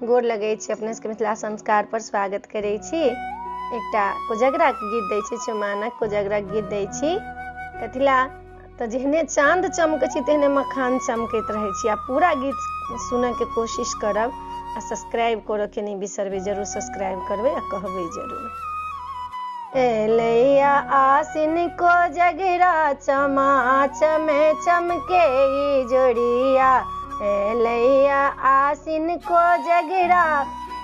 गोर लगै छी, अपने सबके मिथिला संस्कार पर स्वागत करै छी। एकटा कोजगरा के गीत दै छी, चुमानक कोजगरा गीत दै छी। कथिला तऽ जेहने चाँद चमकै छी तेहने मखान चमकैत रहै छी। आ पूरा गीत सुनऽ के कोशिश करब आ सब्सक्राइब करऽ के नहीं बिसरबै, जरूर सब्सक्राइब करबै आ कहबै जरूर। एलैया आसिन कोजगरा चमा चमे चमके ई जोड़िया। एलैया आसिन कोजगरा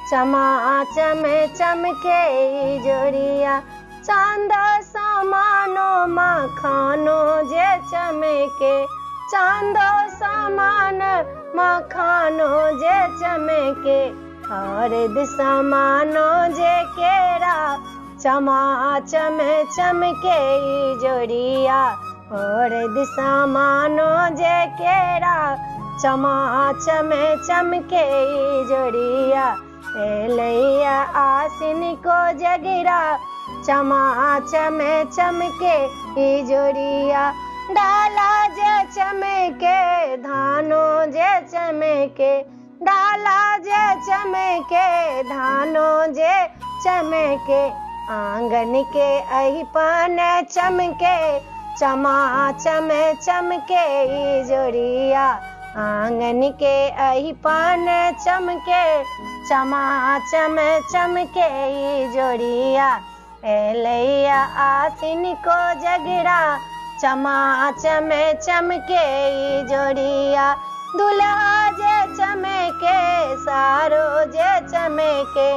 चमा चमे चमके ई जोड़िया। चांद समानो मखानो जे चमके, चांद समान मखानो जे चमके। हरद समानो जे केरा चमा चमे चमके ई जोड़िया। हरद समानो जे केरा चमा चमे चमके ई जोड़िया। एलैया आसिन कोजगरा चमा चमे चमके ई जोड़िया। डाला जे चमके धानो जे चमके, डाला जे चमके धानो जे चमके। आंगन के अहिपन चमके चमा चमे चमके ई जोड़िया। आंगन के अहिपन चमके चमा चमे चमके ई जोड़िया। एलैया आसिन कोजगरा चमा चमे चमके ई जोड़िया। दुल्हा जे चमके सारो जे चमके,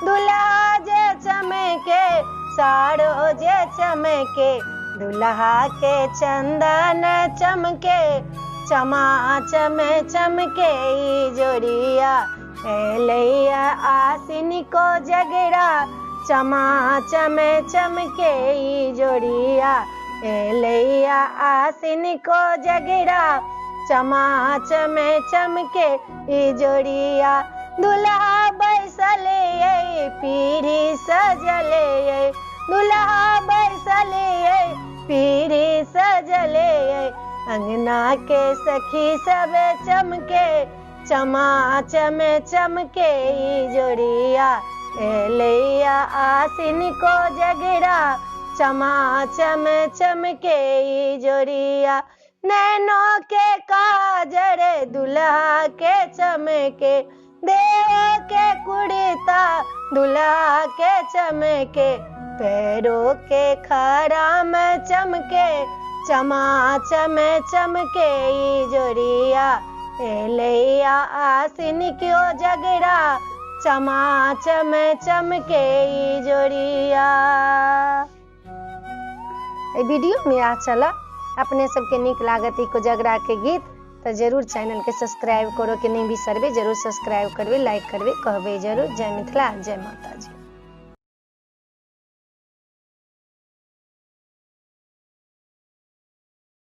दुल्हा जे चमके सारो जे चमके। दुल्हा के चंदन चमके चमा चमे चमके ई जोड़िया। एलैया आसिन कोजगरा चमा चमे चमके ई जोड़िया। एलैया आसिन कोजगरा चमा चमे चमके ई जोड़िया। दुल्हा बैसल ये पीढ़ी सजल ये, दुल्हा बैसल ये पीढ़ी सजल ये। अंगना के सखी सब चमके चमा चमे चमके ई जोड़िया। एलैया आसिन कोजगरा चमा चमे चमके ई जोड़िया। नैनों के काजर दुल्हा के चमके, देवों के कुड़ता दुल्हा के चमके। पैरों के खराम चमके चमा चमे चमके ई जोड़िया। एलैया आसिन कोजगरा चमा चमे चमके ई जोड़िया। वीडियो में आ चला अपने सबके नीक लागत ई कोजगरा के गीत तो जरूर चैनल के सब्सक्राइब करो के नहीं बिसरबे, जरूर सब्सक्राइब करबे, लाइक करबे, कहबे जरूर। जय मिथिला, जय माता जी।